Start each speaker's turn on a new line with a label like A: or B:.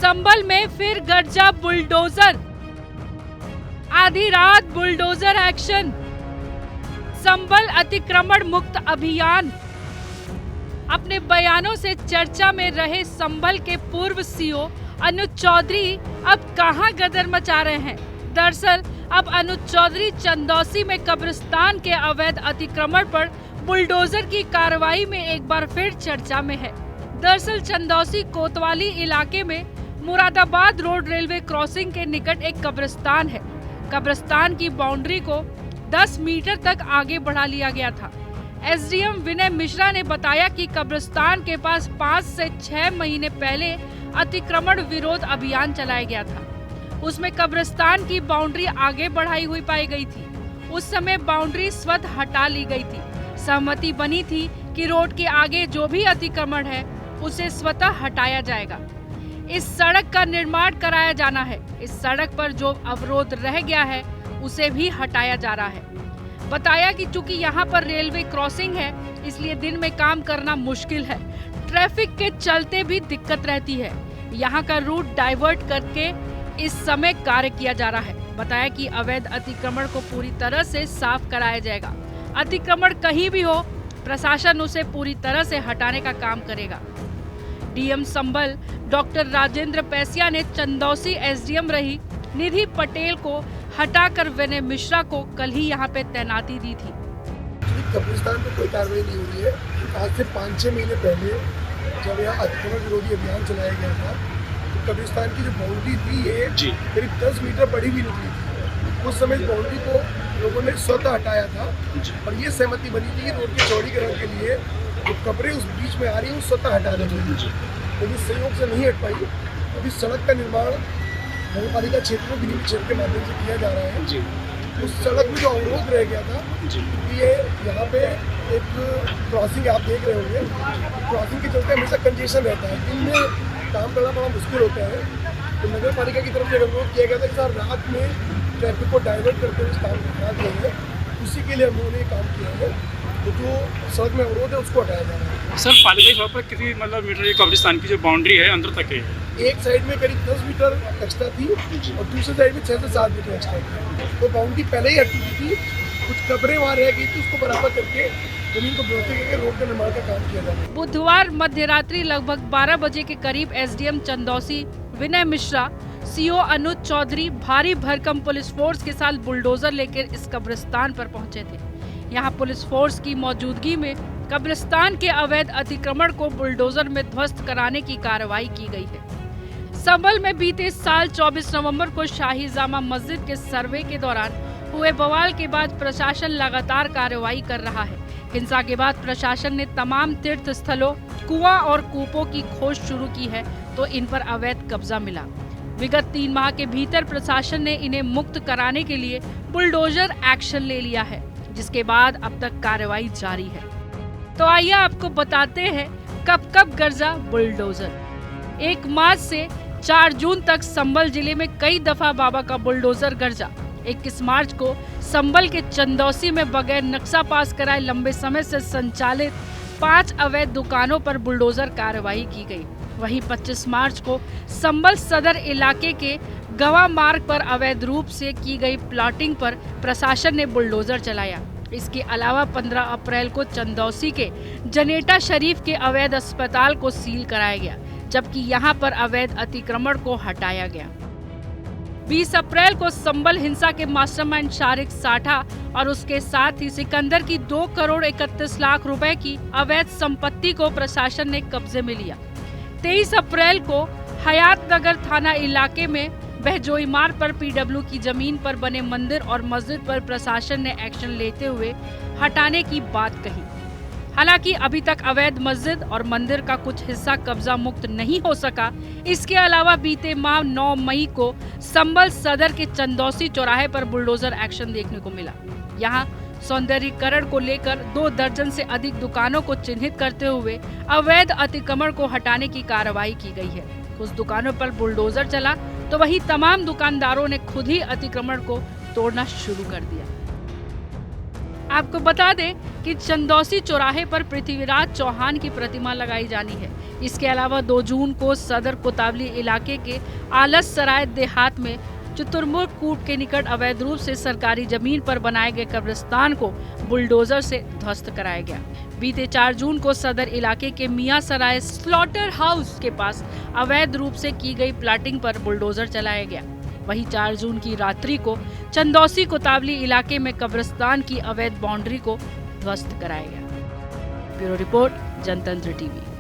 A: संभल में फिर गरजा बुलडोजर, आधी रात बुलडोजर एक्शन। संभल अतिक्रमण मुक्त अभियान। अपने बयानों से चर्चा में रहे संभल के पूर्व सीओ अनुज चौधरी अब कहां गदर मचा रहे हैं। दरअसल अब अनुज चौधरी चंदौसी में कब्रिस्तान के अवैध अतिक्रमण पर बुलडोजर की कार्रवाई में एक बार फिर चर्चा में है। दरअसल चंदौसी कोतवाली इलाके में मुरादाबाद रोड रेलवे क्रॉसिंग के निकट एक कब्रिस्तान है। कब्रिस्तान की बाउंड्री को 10 मीटर तक आगे बढ़ा लिया गया था। एसडीएम विनय मिश्रा ने बताया कि कब्रिस्तान के पास 5 से 6 महीने पहले अतिक्रमण विरोध अभियान चलाया गया था। उसमें कब्रिस्तान की बाउंड्री आगे बढ़ाई हुई पाई गई थी। उस समय बाउंड्री स्वतः हटा ली गई थी। सहमति बनी थी कि रोड के आगे जो भी अतिक्रमण है उसे स्वतः हटाया जाएगा। इस सड़क का निर्माण कराया जाना है। इस सड़क पर जो अवरोध रह गया है उसे भी हटाया जा रहा है। बताया कि चूंकि यहाँ पर रेलवे क्रॉसिंग है इसलिए दिन में काम करना मुश्किल है। ट्रैफिक के चलते भी दिक्कत रहती है। यहाँ का रूट डाइवर्ट करके इस समय कार्य किया जा रहा है। बताया कि अवैध अतिक्रमण को पूरी तरह से साफ कराया जाएगा। अतिक्रमण कहीं भी हो प्रशासन उसे पूरी तरह से हटाने का काम करेगा। डीएम संभल डॉक्टर राजेंद्र पैसिया ने चंदौसी एसडीएम रही निधि पटेल को हटाकर विनय मिश्रा को कल ही यहाँ पे तैनाती दी थी।
B: कब्रिस्तान पे कोई कार्रवाई नहीं हुई है। आज से 5-6 महीने पहले जब यहाँ अतिक्रमण विरोधी अभियान चलाया गया था तो कब्रिस्तान की जो बाउंड्री थी ये करीब 10 मीटर बड़ी भी निकली थी। उस समय इस बाउंड्री को लोगों ने स्वतः हटाया था और ये सहमति बनी थी कि रोड के चौड़ीकरण के लिए जो कब्रें उस बीच में आ रही है वो स्वतः हटा देंगे। लेकिन संयोग से नहीं हट पाई। अभी सड़क का निर्माण नगरपालिका क्षेत्र में ग्रीन क्षेत्र के माध्यम से किया जा रहा है। उस सड़क में जो अवरोध रह गया था ये यहाँ पे एक क्रॉसिंग आप देख रहे होंगे। क्रॉसिंग के चलते हमेशा कंजेशन रहता है। दिन में काम करना बड़ा मुश्किल होता है। तो नगर पालिका की तरफ से अनुरोध किया गया था कि सर रात में ट्रैफिक को डाइवर्ट करके उस काम को हटा देंगे। उसी के लिए हम लोगों ने काम किया है। तो जो सड़क में अवरोध है उसको हटाया जा रहा है।
C: सर पालिका तौर पर कितनी मतलब मीटर ये कब्रिस्तान की जो बाउंड्री है अंदर तक है?
B: एक साइड में करीब 10 मीटर एक्स्ट्रा थी और दूसरे साइड में 6 से 7 मीटर एक्स्ट्रा थी। तो बाउंड्री पहले ही हट चुकी थी। कुछ कब्रें वहाँ रह गई थी, उसको बराबर करके जमीन को व्यवस्थित करके रोड का निर्माण का काम किया जा रहा है।
A: बुधवार मध्यरात्रि लगभग 12 बजे के करीब एसडीएम चंदौसी विनय मिश्रा, सीओ अनुज चौधरी भारी भरकम पुलिस फोर्स के साथ बुलडोजर लेकर इस कब्रिस्तान पर पहुंचे थे। यहाँ पुलिस फोर्स की मौजूदगी में कब्रिस्तान के अवैध अतिक्रमण को बुलडोजर में ध्वस्त कराने की कार्रवाई की गई है। संभल में बीते साल 24 नवंबर को शाही जामा मस्जिद के सर्वे के दौरान हुए बवाल के बाद प्रशासन लगातार कार्रवाई कर रहा है। हिंसा के बाद प्रशासन ने तमाम तीर्थ स्थलों, कुआं और कूपों की खोज शुरू की है तो इन पर अवैध कब्जा मिला। विगत 3 माह के भीतर प्रशासन ने इन्हें मुक्त कराने के लिए बुलडोजर एक्शन ले लिया है, जिसके बाद अब तक कार्रवाई जारी है। तो आइए आपको बताते हैं कब कब गरजा बुलडोजर। 1 मार्च से 4 जून तक संभल जिले में कई दफा बाबा का बुलडोजर गरजा। 21 मार्च को संभल के चंदौसी में बगैर नक्शा पास कराए लंबे समय से संचालित 5 अवैध दुकानों पर बुलडोजर कार्रवाई की गई। वहीं 25 मार्च को संभल सदर इलाके के गवा मार्ग पर अवैध रूप से की गई प्लॉटिंग पर प्रशासन ने बुलडोजर चलाया। इसके अलावा 15 अप्रैल को चंदौसी के जनेटा शरीफ के अवैध अस्पताल को सील कराया गया, जबकि यहां पर अवैध अतिक्रमण को हटाया गया। 20 अप्रैल को संभल हिंसा के मास्टरमाइंड शारिक साठा और उसके साथ ही सिकंदर की 2 करोड़ 31 लाख रुपए की अवैध संपत्ति को प्रशासन ने कब्जे में लिया। 23 अप्रैल को हयात नगर थाना इलाके में बहजोई मार्ग पर पीडब्ल्यू की जमीन पर बने मंदिर और मस्जिद पर प्रशासन ने एक्शन लेते हुए हटाने की बात कही। हालांकि अभी तक अवैध मस्जिद और मंदिर का कुछ हिस्सा कब्जा मुक्त नहीं हो सका। इसके अलावा बीते माह 9 मई को संभल सदर के चंदौसी चौराहे पर बुलडोजर एक्शन देखने को मिला। यहाँ सौंदर्यीकरण को लेकर 2 दर्जन से अधिक दुकानों को चिन्हित करते हुए अवैध अतिक्रमण को हटाने की कार्रवाई की गई है। कुछ दुकानों पर बुलडोजर चला तो वहीं तमाम दुकानदारों ने खुद ही अतिक्रमण को तोड़ना शुरू कर दिया। आपको बता दें कि चंदौसी चौराहे पर पृथ्वीराज चौहान की प्रतिमा लगाई जानी है। इसके अलावा 2 जून को सदर कोतावली इलाके के आलस सराय देहात में चतुर्मुख कूट के निकट अवैध रूप से सरकारी जमीन पर बनाए गए कब्रिस्तान को बुलडोजर से ध्वस्त कराया गया। बीते 4 जून को सदर इलाके के मियां सराय स्लॉटर हाउस के पास अवैध रूप से की गई प्लाटिंग पर बुलडोजर चलाया गया। वहीं 4 जून की रात्रि को चंदौसी कोतावली इलाके में कब्रिस्तान की अवैध बाउंड्री को ध्वस्त कराया गया। ब्यूरो रिपोर्ट, जनतंत्र टीवी।